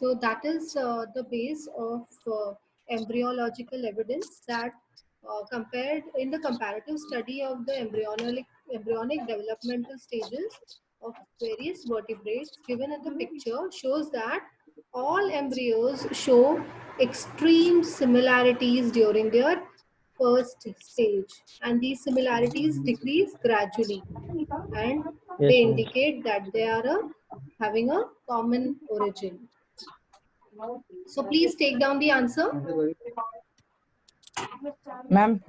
So that is the base of embryological evidence that compared in the comparative study of the embryonic developmental stages of various vertebrates given in the picture shows that all embryos show extreme similarities during their first stage, and these similarities decrease gradually, and Yes, they ma'am. indicate that they are having a common origin. So please take down the answer. Ma'am,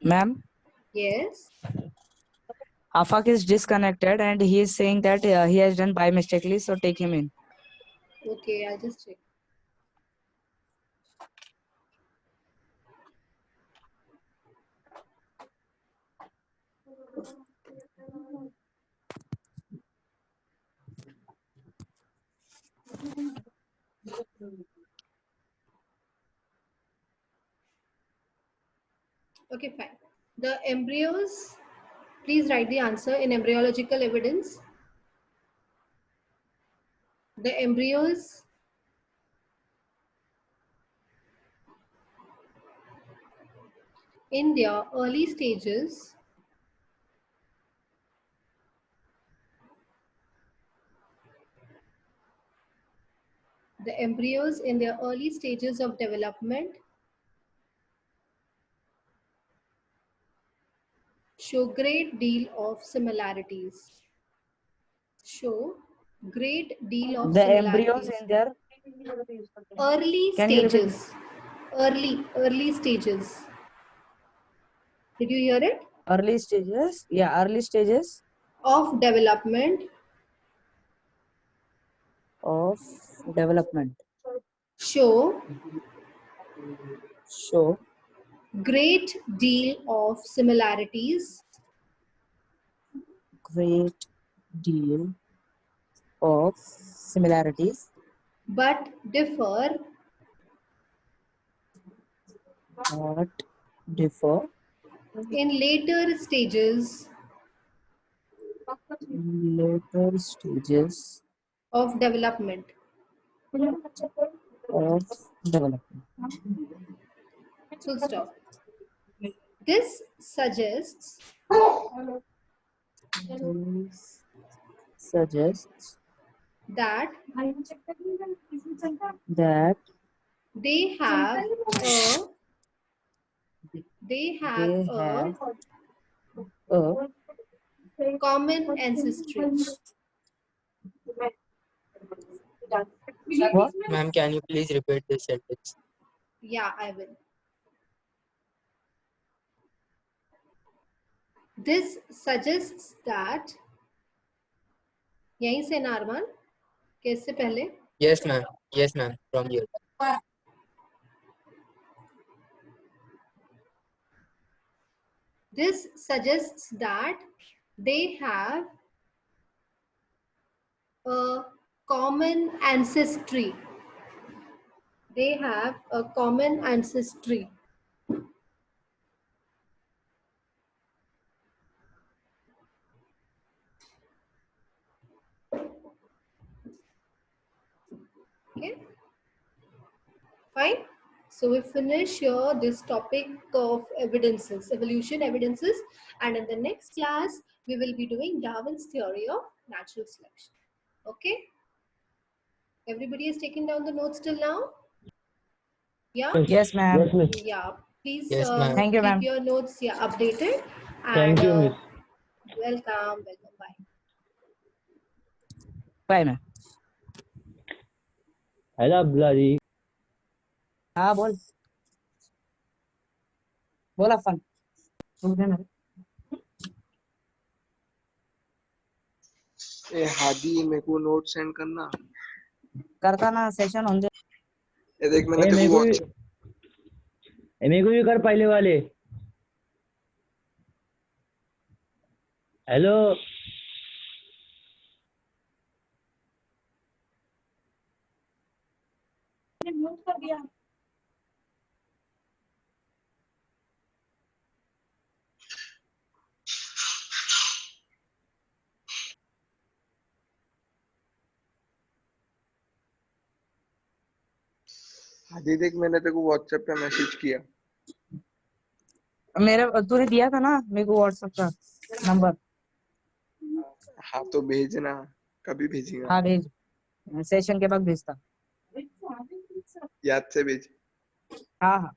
ma'am, Yes. Afak is disconnected and he is saying that he has done by mistakenly, so take him in. Okay, I'll just check. Okay, fine. The embryos, please write the answer in embryological evidence. The embryos in their early stages of development show great deal of similarities. Show great deal of The embryos similarities. in their Early can you repeat? stages. Early stages. Did you hear it? Early stages? Yeah, early stages Of development of development. show Show great deal of similarities great deal of similarities but differ but differ in later stages in later stages of development. of development. Full stop. This suggests This suggests that that they have a they have a common ancestry. what? Ma'am, can you please repeat this sentence? Yeah, I will. This suggests that यहीं से नारमान के इससे पहले Yes, ma'am. Yes, ma'am. From you. this suggests that they have a common ancestry. They have a common ancestry. Okay, fine. So we finish here this topic of evidences, evolution evidences, and in the next class we will be doing Darwin's theory of natural selection. Okay, everybody is taking down the notes till now. Yeah, Yes, ma'am. Yes, miss. yeah. Please Yes, ma'am. Thank you, keep ma'am. your notes updated. Thank And you, miss. welcome. Bye. Bye, ma'am. Hello Abdullah ji हाँ बोल बोला fun ए हादी मेरे को note send करना। करता ना session होने ये देख मैंने ए, तेरे को मेरे को भी कर पहले वाले हेलो कर दिया हादी देख, मैंने तेरे को व्हाट्सएप पे मैसेज किया। मेरा तूने दिया था ना मेरे को व्हाट्सएप का नंबर। हाँ तो भेजना, कभी भेजेगा? हाँ भेज, सेशन के बाद भेजता। याद से भेज। हाँ हाँ।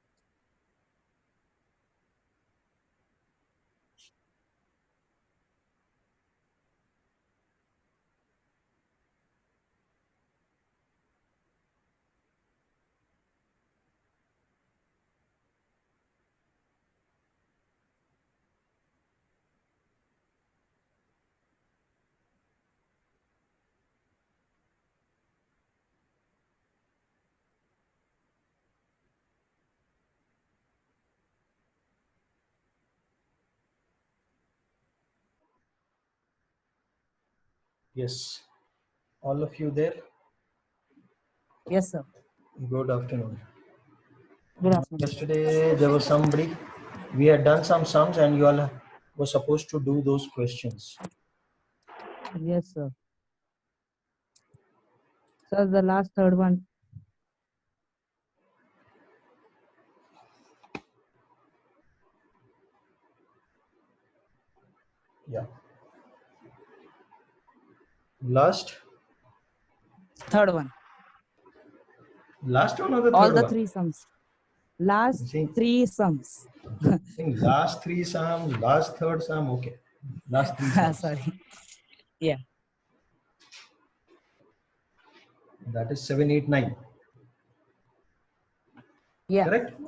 Yes, all of you there. Yes sir. Good afternoon. Good afternoon. Yesterday there was somebody, we had done some sums and you all were supposed to do those questions. Yes sir. Sir, the last third one. Yeah. Last Third one. Last one or the All third the one? three sums. Last See, three sums. in last three sums, last third sum, okay. Last three sums. Sorry. Yeah. That is 7, 8, 9. Yeah. Correct?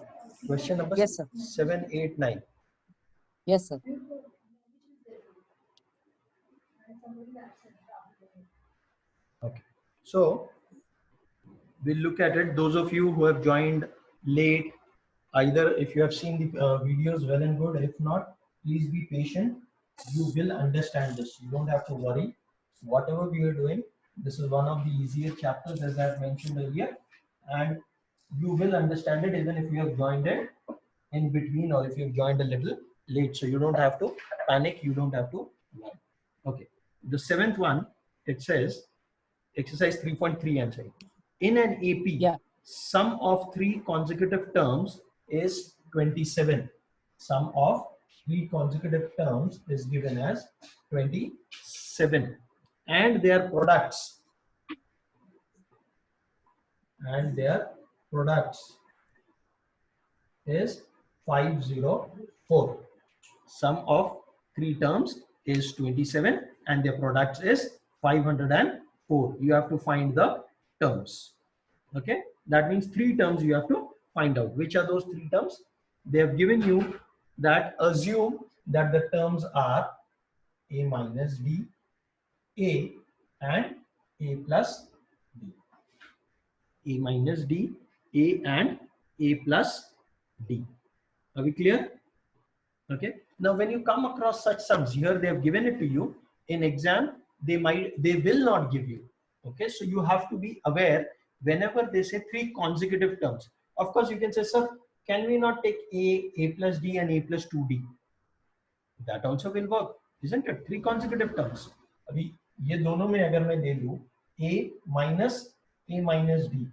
Question number Yes, sir. 7, 8, 9. Yes sir. Okay. So we'll look at it. Those of you who have joined late, either if you have seen the videos, well and good. If not, please be patient. You will understand this. You don't have to worry. Whatever we are doing, this is one of the easier chapters, as I've mentioned earlier, and you will understand it even if you have joined it in between or if you've joined a little late. So you don't have to panic. You don't have to worry. Okay. The seventh one, it says, exercise 3.3, I'm saying. In an AP, Yeah. sum of three consecutive terms is 27. Sum of three consecutive terms is given as 27. And their products. Is 504. Sum of three terms is 27 and their products is 504. You have to find the terms. Okay, that means three terms you have to find out. Which are those three terms? They have given you that assume that the terms are a minus d, a and a plus d. A minus d, a and a plus d. Are we clear? Okay. Now, when you come across such sums here, they have given it to you in exam. They will not give you. Okay. So you have to be aware whenever they say three consecutive terms. Of course, you can say, sir, can we not take a plus d and a plus 2d? That also will work, isn't it? Three consecutive terms. अभी ये दोनों में अगर मैं ले लूं a minus d,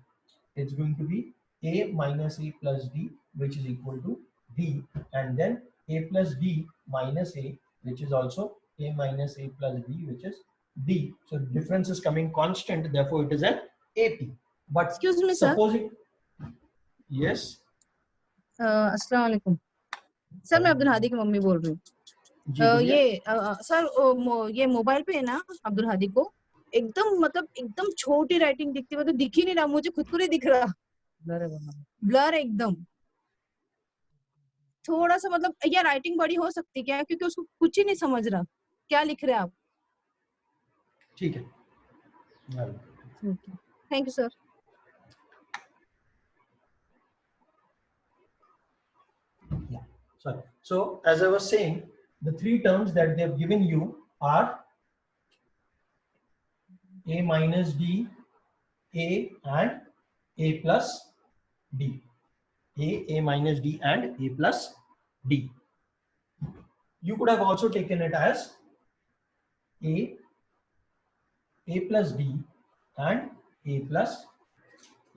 it's going to be a minus a plus d, which is equal to d, and then a plus d minus a, which is also a minus a plus d, which is d. So the difference is coming constant, therefore it is an AP. But Excuse me, sir. supposing, yes, अस्सलाम वालेकुम sir, मैं अब्दुल हादी की mummy बोल रही हूँ। जी बोलिए। Sir ये mobile पे है ना अब्दुल हादी को एकदम मतलब एकदम छोटी राइटिंग दिखती है, मतलब दिख ही नहीं रहा, मुझे खुद को नहीं दिख रहा, ब्लर एकदम। थोड़ा सा मतलब या राइटिंग बड़ी हो सकती है क्या, क्योंकि उसको कुछ ही नहीं समझ रहा क्या लिख रहे हैं आप। ठीक है, thank you sir. Sorry. So as I was saying, the three terms that they have given you are a minus d, a and a plus d. A minus d and a plus d. You could have also taken it as a plus d and a plus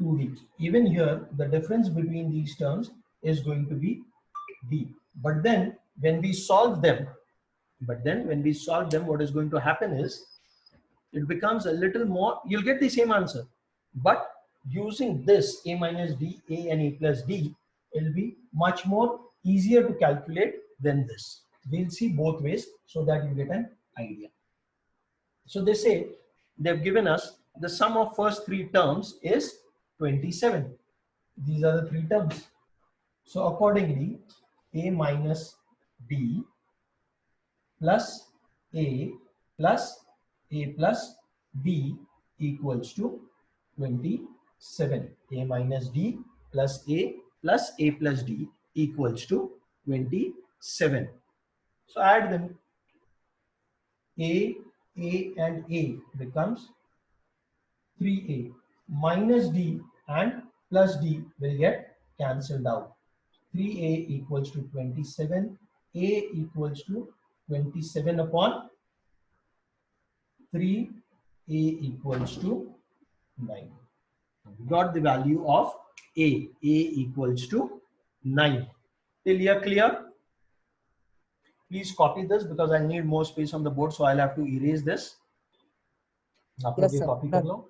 2d. Even here, the difference between these terms is going to be d. But then when we solve them, what is going to happen is it becomes a little more, you'll get the same answer. But using this a minus d, a and a plus d, it'll be much more easier to calculate than this. We'll see both ways so that you get an idea. So they say they've given us the sum of first three terms is 27. These are the three terms. So accordingly, a minus d plus a plus b equals to 27. A minus d plus a plus d equals to 27. So add them. A and A becomes 3a. Minus d and plus d will get cancelled out. 3a equals to 27. A equals to 27 upon 3. A equals to 9. We got the value of A. A equals to 9. Till here clear? Please copy this because I need more space on the board, so I'll have to erase this. Yes, sir. Copy kar lo.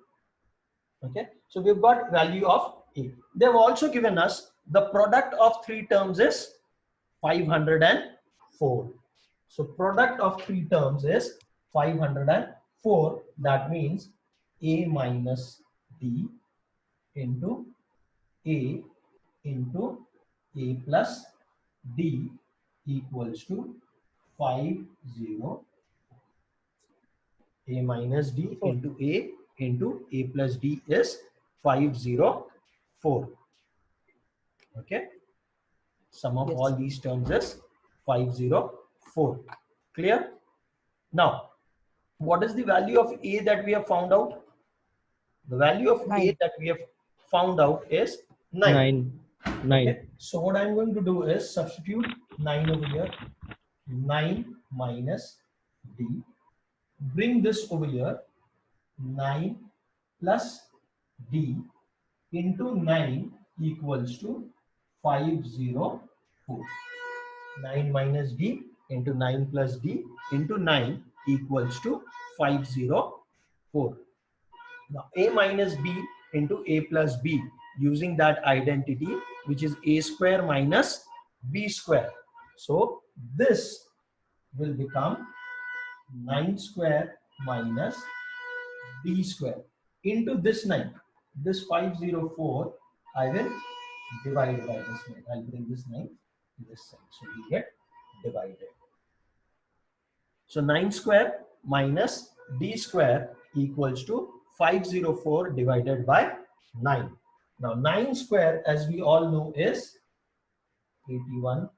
Okay, so we've got value of A. They've also given us the product of three terms is 504. So product of three terms is 504. That means A minus D into A plus D equals to 50. A minus D into A plus D is 504. Okay. Sum of Yes. all these terms is 504. Clear? Now, what is the value of A that we have found out? The value of A 9. that we have found out is 9. 9. Okay. So what I'm going to do is substitute 9 over here. 9 minus D. Bring this over here. 9 plus D into 9 equals to 504. 9 minus D into 9 plus D into 9 equals to 504. Now A minus B into A plus B, using that identity, which is A square minus B square. So this will become 9 square minus D square into this 9. This 504 I will divide by this 9. I'll bring this 9 to this side. So we get divided. So 9 square minus D square equals to 504 divided by 9. Now 9 square, as we all know, is 81.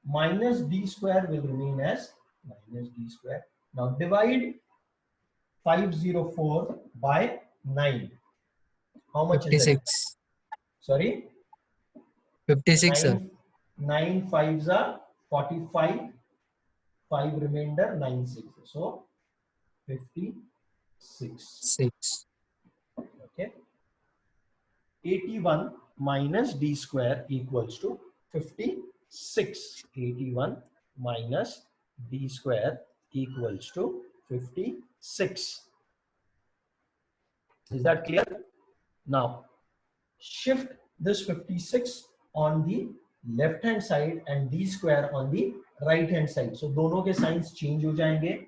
Minus D square will remain as minus D square. Now divide 504 by 9. How much is it? 56. Sorry? 56, sir. 9 fives are 45. 5 remainder 9 6. So 56. 6. Okay. 81 minus D square equals to 56. 81 minus D square equals to 56. Is that clear? Now shift this 56 on the left hand side and D square on the right hand side. So दोनों के signs change हो जाएंगे.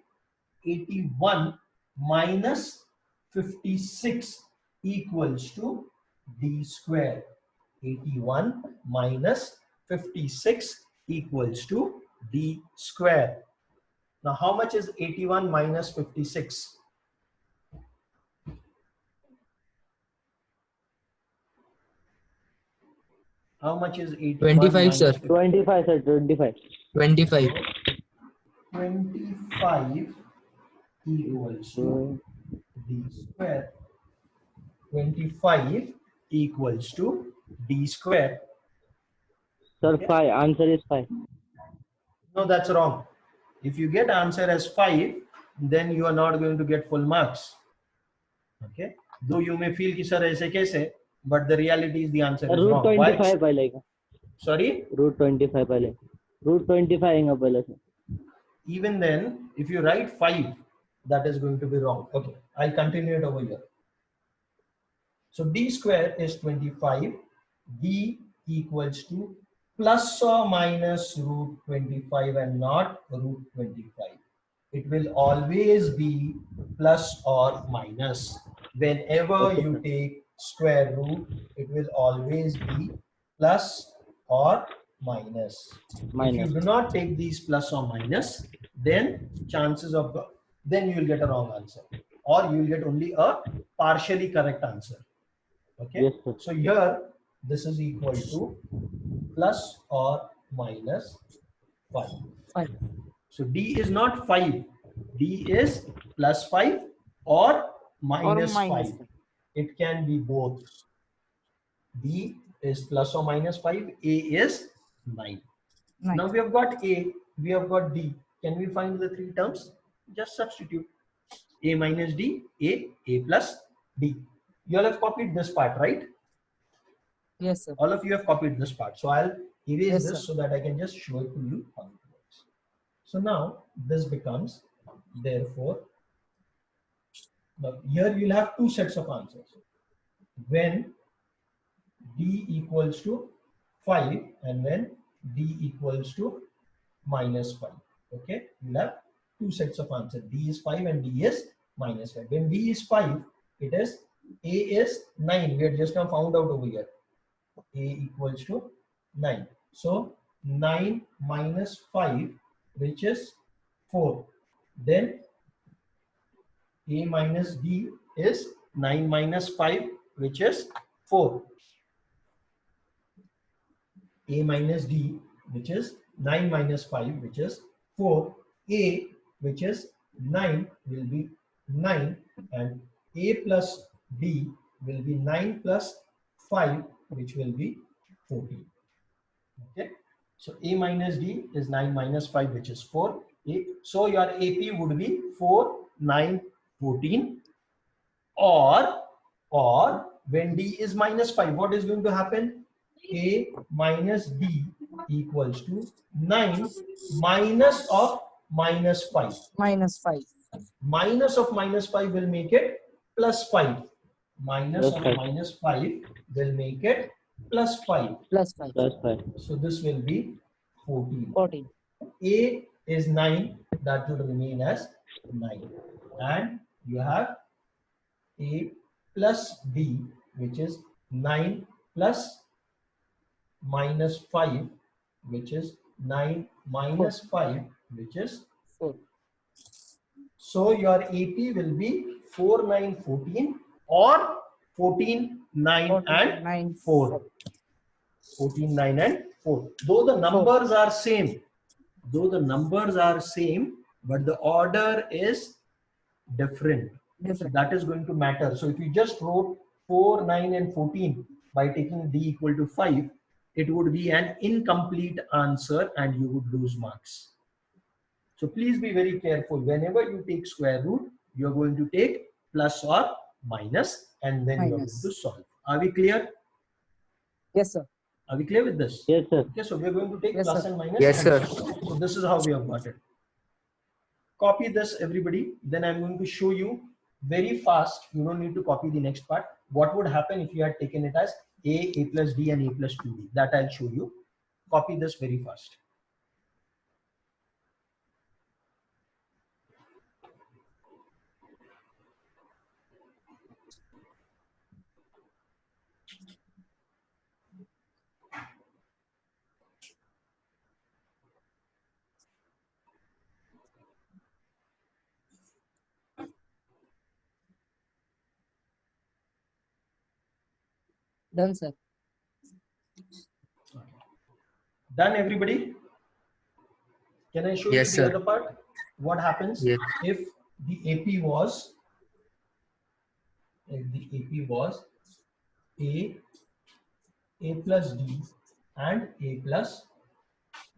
81 minus 56 equals to D square. 81 minus 56 equals to D square. Now how much is 81 minus 56? How much is 81 25, sir. 25, sir. 25. 25 25. equals to D square. 25 equals to D square. Sir, 5. Answer is 5. No, that's wrong. If you get answer as 5, then you are not going to get full marks. Okay. Though you may feel कि sir ऐसे कैसे, but the reality is the answer is root wrong. 25 पहले का. Sorry? Root 25 पहले. Root 25 आएगा पहले से. Even then, if you write 5, that is going to be wrong. Okay, I'll continue it over here. So d square is 25. D equals to plus or minus root 25 and not root 25. It will always be plus or minus. Whenever you take square root, it will always be plus or minus. If you do not take these plus or minus, then chances of then you will get a wrong answer, or you will get only a partially correct answer. Okay. Yes, sir. So here this is equal to plus or minus 5. 5. So D is not 5. D is plus 5 or minus 5. It can be both. D is plus or minus 5. A is 9. Now we have got A, we have got D. Can we find the three terms? Just substitute. A minus D, A plus D. You all have copied this part, right? Yes, sir. All of you have copied this part. So I'll erase Yes, this sir. so that I can just show it to you how it works. So now this becomes, therefore, now here you'll have two sets of answers. When D equals to 5 and when D equals to minus 5. Okay, you'll have two sets of answers. D is 5 and D is minus 5. When D is 5, it is A is 9. We had just now found out over here. A equals to 9. So 9 minus 5, which is 4. Then A minus D is 9 minus 5, which is 4. A minus D, which is 9 minus 5, which is 4. A, which is 9, will be 9, and A plus D will be 9 plus 5, which will be 14. Okay, so A minus D is 9 minus 5, which is 4. So your AP would be 4, 9, 14. Or when D is minus 5, what is going to happen? A minus D equals to 9 minus of minus 5. Minus 5. Minus of minus 5 will make it plus 5. Minus of Plus 5. minus 5 will make it plus 5. Plus 5. Plus 5. So this will be 14. 14. A is 9, that will remain as 9. And you have A plus D, which is 9 plus minus 5, which is 9 minus 5, which is 4. so your AP will be 4, 9, 14 or 14, 9 and 9, 4. 14, 9 and 4. Though the numbers are same, but the order is different. So that is going to matter. So if you just wrote 4, 9 and 14 by taking D equal to 5, it would be an incomplete answer and you would lose marks. So please be very careful. Whenever you take square root, you are going to take plus or minus and then you are going Minus. to solve. Are we clear? Yes, sir. Are we clear with this? Yes, sir. Okay, so we are going to take Yes, plus sir. and minus. Yes, and sir. solve. So this is how we have got it. Copy this, everybody. Then I'm going to show you very fast. You don't need to copy the next part. What would happen if you had taken it as A plus D and A plus 2D? That I'll show you. Copy this very fast. Done, sir. Done, everybody? Can I show Yes, you the sir. other part? What happens Yes. if the AP was A plus D and A plus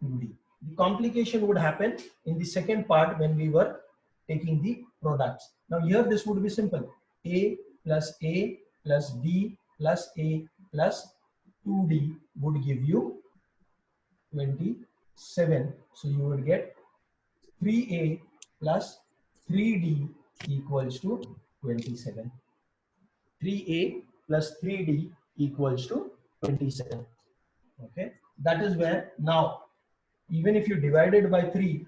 2D? The complication would happen in the second part when we were taking the products. Now here this would be simple. A plus D plus a plus 2d would give you 27. So you would get 3a plus 3d equals to 27. 3a plus 3d equals to 27. Okay, that is where now even if you divide it by 3,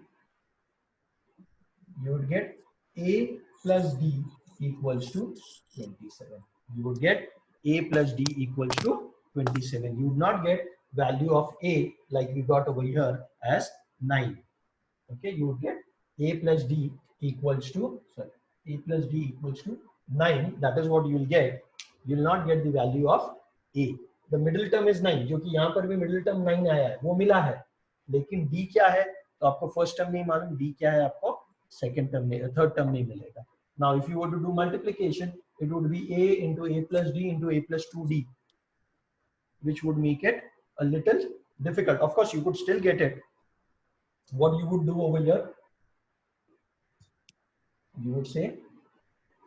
you would get a plus d equals to 27. You would get a plus d equals to 27. You would not get value of a like we got over here as 9. Okay, you would get a plus d equals to, sorry, a plus d equals to 9. That is what you will get. You will not get the value of a. The middle term is 9, जो कि यहाँ पर भी middle term 9 आया है, वो मिला है, लेकिन d क्या है तो आपको first term नहीं मालूम, d क्या है आपको second term नहीं, third term नहीं मिलेगा. Now if you were to do multiplication, it would be a into a plus d into a plus 2d, which would make it a little difficult. Of course you could still get it. What you would do over here, you would say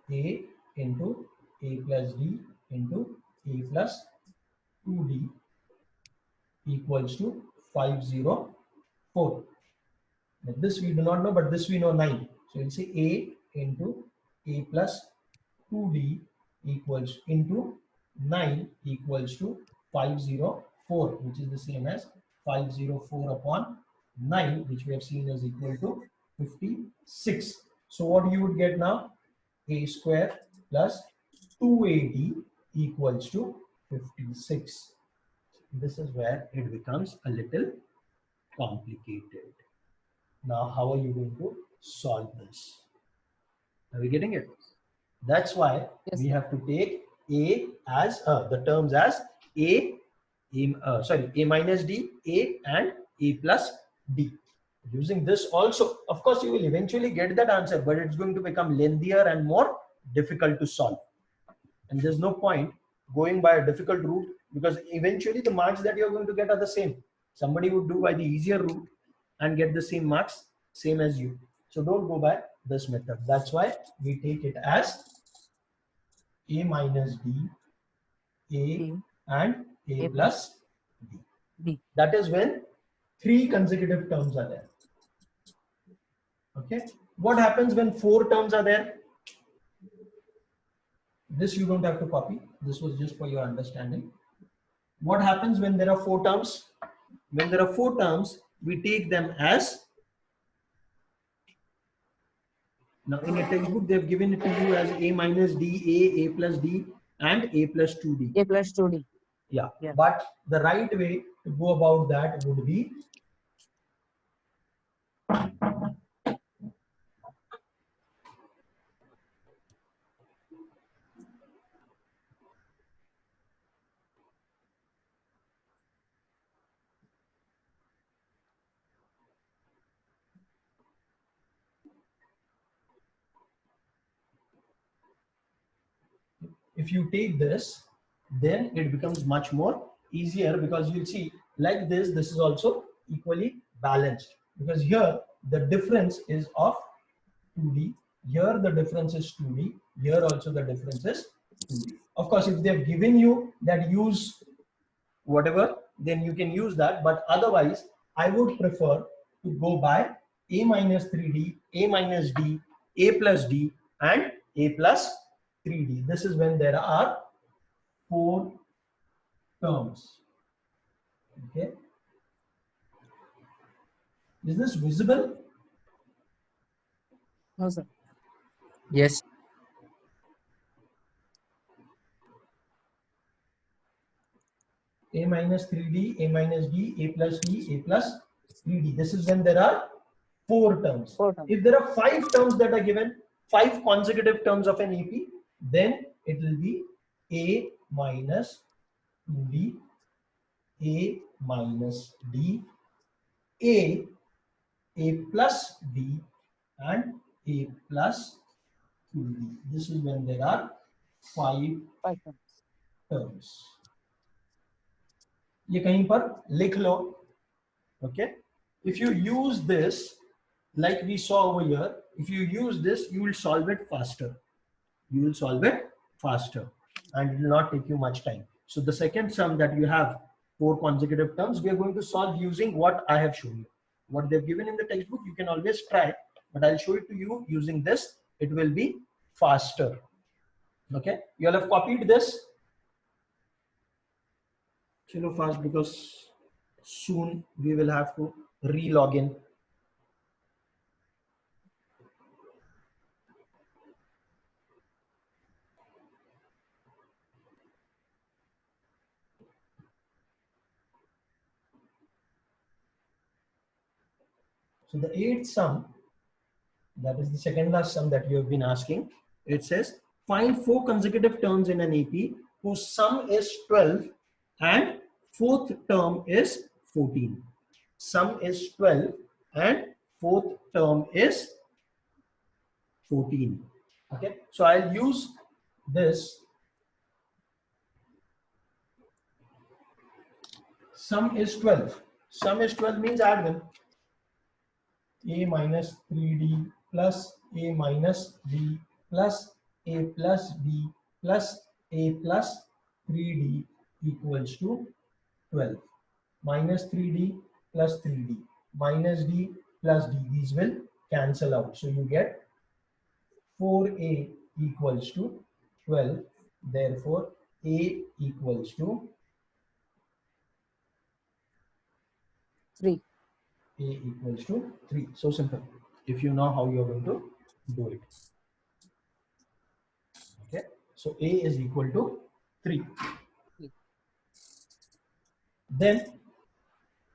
a into a plus d into a plus 2d equals to 504. Now this we do not know, but this we know 9. So we'll say a into a plus 2d equals into 9 equals to 504, which is the same as 504 upon 9, which we have seen is equal to 56. So what you would get now, a square plus 2ad equals to 56. This is where it becomes a little complicated. Now how are you going to solve this? Are we getting it? That's why Yes. we have to take a as the terms as a minus d, a and a plus d. Using this also, of course, you will eventually get that answer, but it's going to become lengthier and more difficult to solve. And there's no point going by a difficult route, because eventually the marks that you're going to get are the same. Somebody would do by the easier route and get the same marks, same as you. So don't go by this method. That's why we take it as a minus d, a and a A plus d. D. That is when 3 consecutive terms are there. Okay. What happens when 4 terms are there? This you don't have to copy. This was just for your understanding. What happens when there are 4 terms? When there are 4 terms, we take them as, now in a textbook they have given it to you as a minus d, a plus d and a plus 2d. A plus 2D. Yeah. Yeah. But the right way to go about that would be if you take this, then it becomes much more easier, because you'll see like this is also equally balanced, because here the difference is of 2d, here the difference is 2d, here also the difference is 2d. Of course, if they've given you that use whatever, then you can use that, but otherwise I would prefer to go by a minus 3d, a minus d, a plus d and a plus 3d. This is when there are 4 terms. Okay. Is this visible? No, sir. Yes. A minus 3d, a minus d, a plus d, a plus 3d. This is when there are 4 terms. 4 terms. If there are 5 terms that are given, 5 consecutive terms of an AP, then it will be a minus 2d, a minus d, a plus d and a plus 2d. This is when there are 5 5 terms. terms. ये कहीं पर लिख लो. Okay. If you use this, like we saw over here, if you use this, you will solve it faster. You will solve it faster. and it will not take you much time. So the second sum that you have 4 consecutive terms, we are going to solve using what I have shown you. What they've given in the textbook, you can always try, but I'll show it to you using this. It will be faster. Okay, you all have copied this. Chalo fast, because soon we will have to re-log in. So the 8th sum, that is the second last sum that you have been asking. It says find 4 consecutive terms in an AP whose sum is 12 and 4th term is 14. Sum is 12 and 4th term is 14. Okay, so I'll use this. Sum is 12. Sum is 12 means add them. A minus 3D plus A minus B plus A plus B plus A plus 3D equals to 12. Minus 3D plus 3D minus D plus D. These will cancel out. So you get 4A equals to 12. Therefore, A equals to 3. A equals to 3. So simple. If you know how you're going to do it. Okay. So A is equal to 3. Then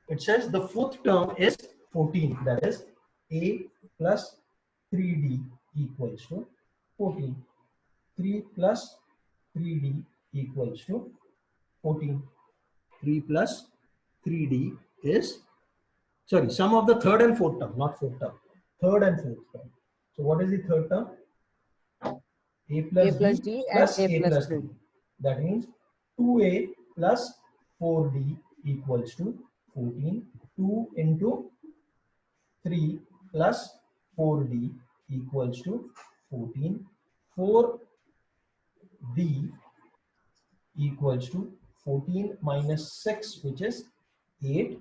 it says the 4th term is 14. That is A plus 3D equals to 14. 3 plus 3D equals to 14. 3 plus 3D is, sorry, sum of the 3rd and 4th term, not 4th term. 3rd and 4th term. So what is the 3rd term? A plus, A plus D D plus and A A plus plus 3. D. That means 2A plus 4D equals to 14. 2 into 3 plus 4D equals to 14. 4D equals to 14 minus 6, which is 8.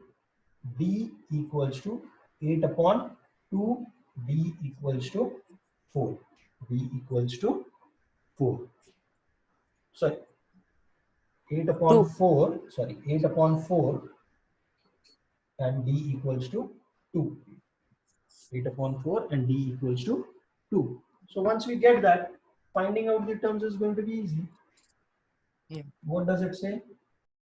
D equals to 8 upon 2. D equals to 4. D equals to 4. Sorry, 8 upon 4. Sorry, 8 upon 4, and D equals to 2. 8 upon 4 and D equals to 2. So once we get that, finding out the terms is going to be easy. Yeah. What does it say?